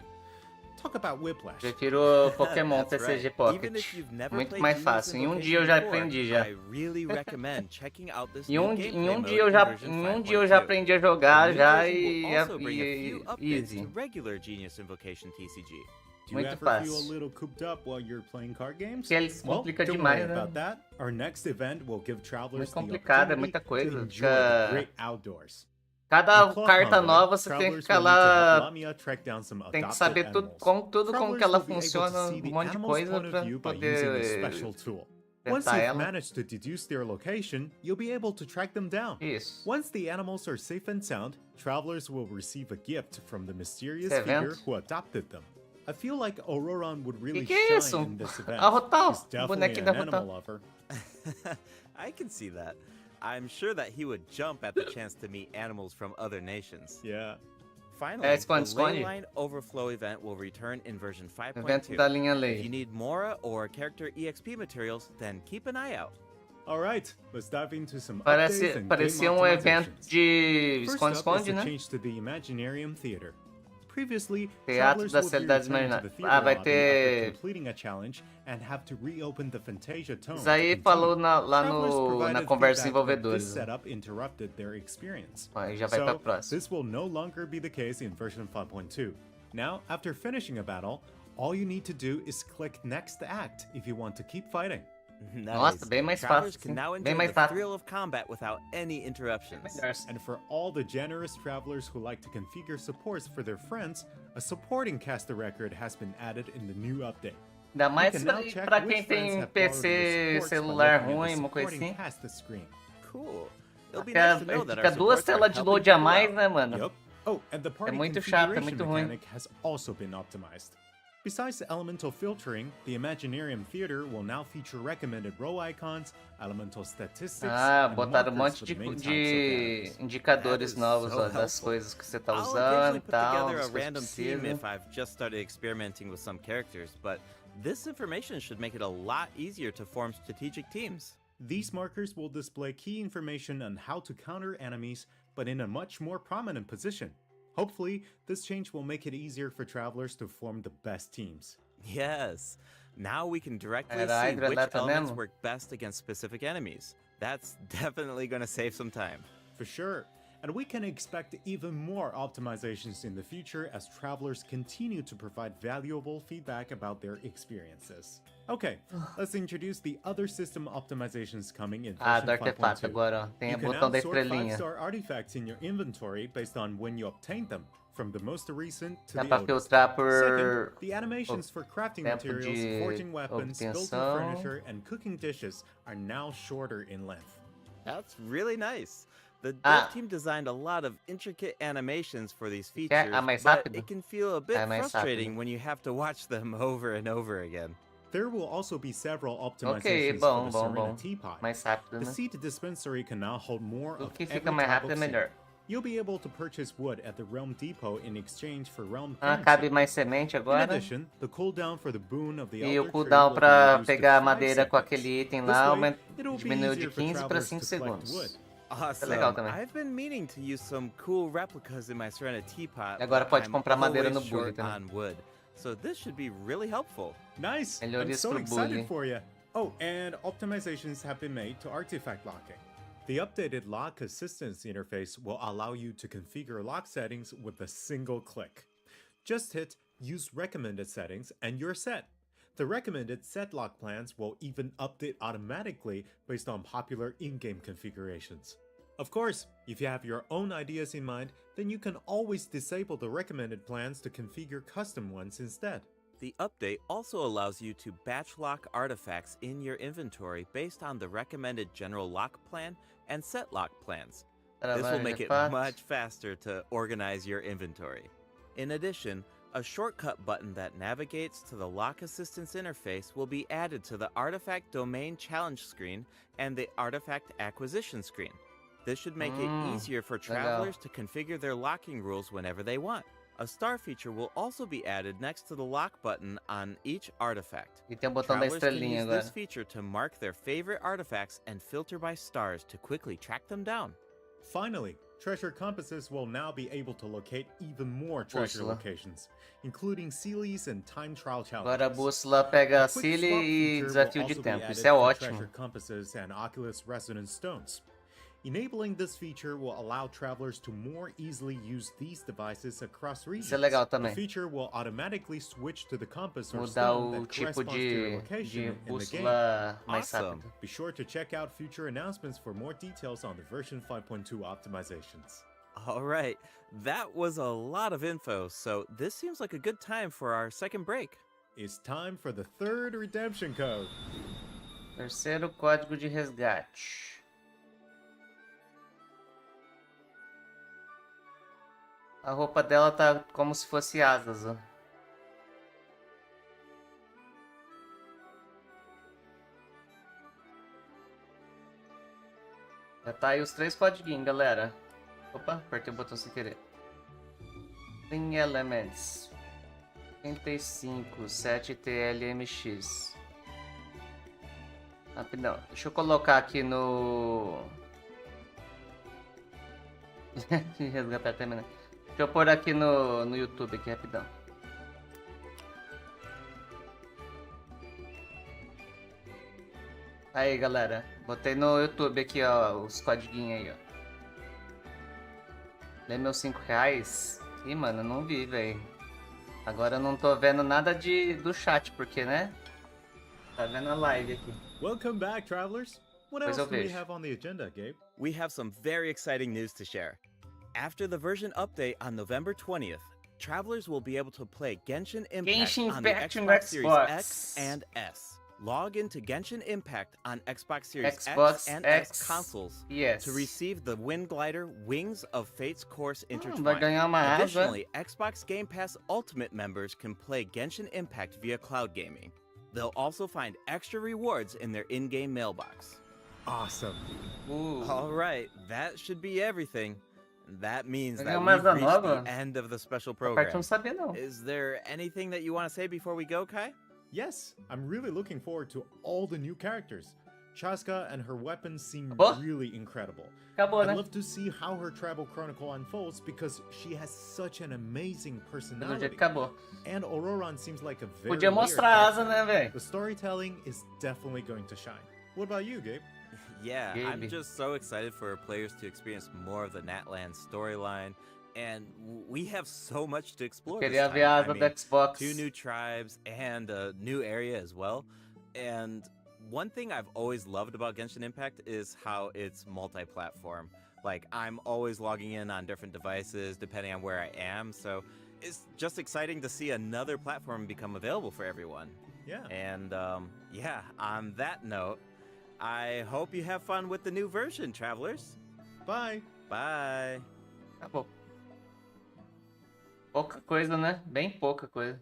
Talk about whiplash. Prefiro Pokémon That's TCG right. Pocket. Even if you've never Muito played mais Genius fácil. Em um Invocation dia eu já before, aprendi já. I really recommend checking out this Em new um, gameplay em um mode dia eu in já, version em um dia eu já 5.2. aprendi a jogar The new já version e, will also bring a few updates easy. to regular Genius Invocation TCG. Do you Muito ever fácil. feel a little cooped up while you're playing card games? Porque eles Well, complicam don't demais, worry né? about that. Our next event will give travelers Muito the complicado, é opportunity muita coisa. to enjoy Fica- the great outdoors. Cada In Claw carta Combat, nova você tem que travelers ficar will need to help lá. Lamia track down some Tem que adopted saber tudo animals. como Travelers que ela will be able to funciona, see the um monte de animal's coisa point of pra view by using a poder special tool. Once tentar you've ela. managed to deduce their location, you'll be able to track them down. Isso. Once the animals are safe and sound, travelers will receive a gift from the mysterious Esse figure evento? who adopted them. I feel like Ororon would really Que é isso? shine in this event. A Rotal, He's o definitely bonequinho an da animal Rotal. lover. I can see that. I'm sure that he would jump at the chance to meet animals from other nations. Yeah. Finally, esconde, the esconde. Leyline Overflow event will return in version Evento 5.2. da linha If you lei. need Mora or character EXP materials, then keep an eye out. All right, let's dive into some updates Parece, and parecia game evento optimizations. de First up is esconde-esconde, the né? change to the Imaginarium Theater. Previously, Teatro travelers das would be Realidades returned to Imaginárias. the theater Ah, vai lobby ter- after completing a challenge and have to reopen the Fantasia Tome. Isso aí to falou continue. lá Travelers na provided conversa de feedback that desenvolvedores. This setup interrupted their experience. Aí já vai pra So, próxima. this will no longer be the case in version 5.2. Now, after finishing a battle, all you need to do is click Next Act if you want to keep fighting. Nossa, bem mais Travelers fácil, can sim. now Bem enjoy mais the fácil. thrill of combat without any interruptions. Melhor, sim. And for all the generous travelers who like to configure supports for their friends, a supporting caster record has been added in the new update. Ainda mais You can now aí check pra which quem friends tem have borrowed PC, your supports by celular looking at the ruim, uma coisa supporting assim. cast screen. Cool. It'll be Fica, nice to know that fica our duas supports are telas de helping load a people mais, out. né, mano? Yup. Oh, and the party muito chato, é configuration muito ruim. mechanic has also been optimized. Besides the elemental filtering, the Imaginarium Theater will now feature recommended role icons, elemental statistics, Ah, and botaram um markers monte for de, the main types of de enemies. indicadores That is novos, so ó, das helpful. coisas que você tá I'll usando occasionally e put tal, together a das coisas que random team precisa. if I've just started experimenting with some characters, but this information should make it a lot easier to form strategic teams. These markers will display key information on how to counter enemies, but in a much more prominent position. Hopefully, this change will make it easier for travelers to form the best teams. Yes. Now we can directly Era see Hydra which lá elements mesmo? work best against specific enemies. That's definitely going to save some time. For sure. And we can expect even more optimizations in the future as travelers continue to provide valuable feedback about their experiences. Okay, let's introduce the other system optimizations coming in Ah, version do artefato 5.2. agora, ó. Tem You o can botão now da sort estrelinha. 5-star artifacts in your inventory based on when you obtained them, from the most recent to Dá the pra oldest. filtrar por Second, the animations for crafting tempo materials, de forging weapons, building obtenção. furniture, and cooking dishes are now shorter in length. That's really nice. The Ah. dev team designed a lot of intricate animations for these Quer? features, Ah, mais but rápido? it can feel a bit Ah, mais frustrating rápido. when you have to watch them over and over again. There will also be several Ok, optimizations bom, for the bom, Serena bom. Teapot. Mais rápido, The né? seed dispensary can now hold more Tudo of que every fica mais type rápido é of seed. melhor. You'll be able to purchase wood at the Realm Depot in exchange for Realm Ah, currency. cabe mais semente In agora. addition, the cooldown for the boon of the E o Elder Tree cooldown will be pra reduced to pegar a 5 madeira com seconds. aquele item This lá way, it'll be diminuiu de easier for 15 para travelers 5 to collect segundos. wood. Awesome. legal também. I've been meaning to use some cool replicas in my Serena Teapot. E agora but pode I'm comprar madeira always no bule short também. on wood. So this should be really helpful. Nice! I'm Melhorias so pro excited bully. for you. Oh, and optimizations have been made to artifact locking. The updated lock assistance interface will allow you to configure lock settings with a single click. Just hit Use Recommended Settings and you're set. The recommended set lock plans will even update automatically based on popular in-game configurations. Of course, if you have your own ideas in mind, then you can always disable the recommended plans to configure custom ones instead. The update also allows you to batch lock artifacts in your inventory based on the recommended general lock plan and set lock plans. This will make it much faster to organize your inventory. In addition, a shortcut button that navigates to the lock assistance interface will be added to the artifact domain challenge screen and the artifact acquisition screen. This should make it easier for travelers to configure their locking rules whenever they want. A star feature will also be added next to the lock button on each artifact. E tem o botão da Travelers can estrelinha use agora. this feature to mark their favorite artifacts and filter by stars to quickly track them down. Finally, treasure compasses will now be able to locate even more treasure Bússola. locations, including Sealies and time trial Agora a challenges. bússola pega A quick Cile swap e feature will desafio de also be tempo. added Isso é for ótimo. treasure compasses and Oculus resonance stones. Enabling this feature will allow travelers to more easily use these devices across regions. Isso é legal The também. feature will automatically switch to the compass or Mudar stone o that tipo corresponds to your de location in the game. bússola mais Awesome. rápido. Be sure to check out future announcements for more details on the version 5.2 optimizations. All right, that was a lot of info, so this seems like a good time for our second break. It's time for the third redemption code. Terceiro código de resgate. A roupa dela tá como se fosse asas, ó. Já tá aí os 3 códigos, galera. Opa, apertei o botão sem querer. Tem Elements 35 7TLMX. Rapidão, deixa eu colocar aqui no. Resgatar também, né? Deixa eu pôr aqui no YouTube aqui rapidão. Aí galera, botei no YouTube aqui ó, os codiguinhos aí ó. Lê meus R$5? Ih mano, eu não vi velho. Agora eu não tô vendo nada do chat porque né? Tá vendo a live aqui. Welcome back, travelers. What Pois else eu do we vejo. have on the agenda, Gabe? We have some very exciting news to share. After the version update on November 20th, travelers will be able to play Genshin Impact Genshin on the Impact on Xbox Series Xbox. X and S. Log into Genshin Impact on Xbox Series Xbox X and X. S consoles Yes. to receive the Wind Glider Wings of Fate's Course Vai Intertwined. ganhar uma asa. Additionally, Xbox Game Pass Ultimate members can play Genshin Impact via cloud gaming. They'll also find extra rewards in their in-game mailbox. Awesome. All right, that should be everything. That means Vai that ganhar uma we've asa reached nova? the end of the special Essa parte eu program. não sabia, não. Is there anything that you want to say before we go, Kai? Yes, I'm really looking forward to all the new characters. Chasca and her weapons seem Acabou? really incredible. Acabou, I'd né? love to see how her travel chronicle unfolds because she has such an amazing Pelo personality. jeito acabou. And Ororon seems like a very Podia layered mostrar a asa, character. né, velho? The storytelling is definitely going to shine. What about you, Gabe? Yeah, I'm Gabe. just so excited for players to experience more of the Natlan storyline, and we have so much to explore this Queria time. ver a I asa mean, do Xbox. 2 new tribes and a new area as well. And one thing I've always loved about Genshin Impact is how it's multi-platform. Like, I'm always logging in on different devices depending on where I am, so it's just exciting to see another platform become available for everyone. Yeah. And yeah, on that note, I hope you have fun with the new version, travelers. Bye. Bye. Acabou. Pouca coisa, né? Bem pouca coisa.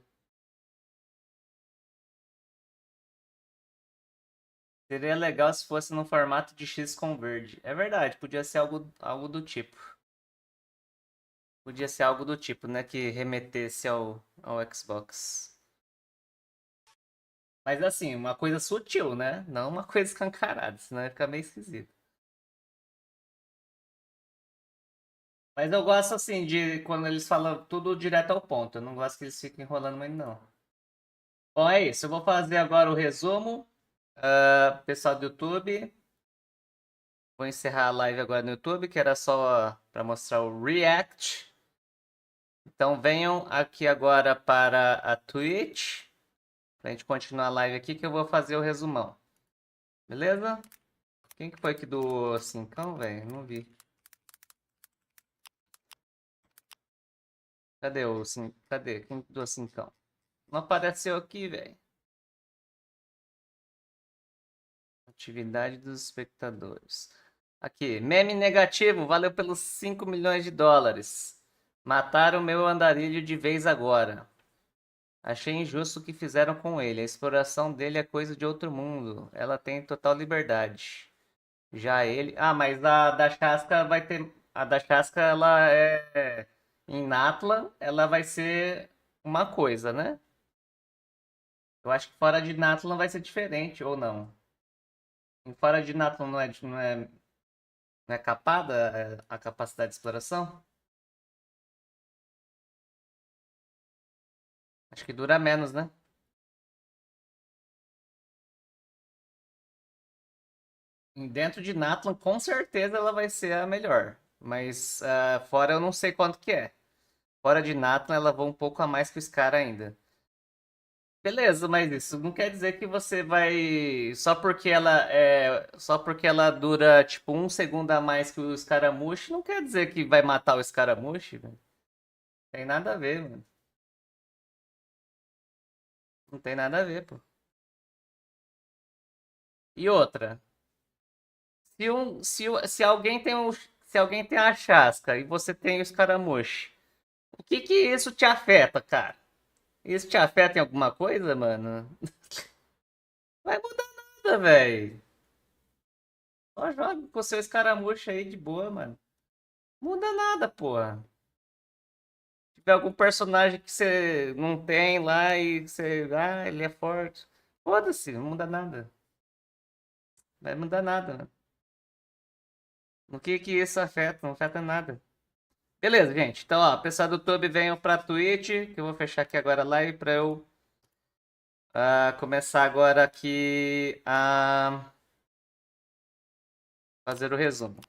Seria legal se fosse no formato de X com verde. É verdade, podia ser algo do tipo. Podia ser algo do tipo, né? Que remetesse ao Xbox. Mas assim, uma coisa sutil, né? Não uma coisa escancarada, senão ia ficar meio esquisito. Mas eu gosto assim de quando eles falam tudo direto ao ponto. Eu não gosto que eles fiquem enrolando muito, não. Bom, é isso. Eu vou fazer agora o resumo. Pessoal do YouTube. Vou encerrar a live agora no YouTube, que era só para mostrar o React. Então venham aqui agora para a Twitch. Pra gente continuar a live aqui, que eu vou fazer o resumão. Beleza? Quem que foi que do 5, velho? Não vi. Cadê o 5? Cadê? Quem que do 5? Não apareceu aqui, velho. Atividade dos espectadores. Aqui, meme negativo, valeu pelos 5 milhões de dólares. Mataram meu andarilho de vez agora. Achei injusto o que fizeram com ele. A exploração dele é coisa de outro mundo. Ela tem total liberdade. Já ele... Ah, mas a da Chasca vai ter... A da Chasca, ela é... Em Natlan, ela vai ser uma coisa, né? Eu acho que fora de Natlan vai ser diferente, ou não? Fora de Natlan não é capada a capacidade de exploração? Acho que dura menos, né? Dentro de Natlan, com certeza ela vai ser a melhor. Mas fora eu não sei quanto que é. Fora de Natlan, ela voa um pouco a mais que o Scar ainda. Beleza, mas isso não quer dizer que você vai... Só porque ela dura, tipo, 1 segundo a mais que o Escaramuche, não quer dizer que vai matar o Escaramuche, velho. Tem nada a ver, mano. Não tem nada a ver, pô. E outra. Se alguém tem a Chasca e você tem o Escaramuche, o que isso te afeta, cara? Isso te afeta em alguma coisa, mano? Vai mudar nada, velho. Só joga com o seu Escaramuche aí de boa, mano. Muda nada, porra. Se tiver algum personagem que você não tem lá e você... Ah, ele é forte. Foda-se, não muda nada. Vai mudar nada, né? No que isso afeta? Não afeta nada. Beleza, gente. Então, ó, pessoal do YouTube, venham pra Twitch, que eu vou fechar aqui agora a live pra eu começar agora aqui a fazer o resumo.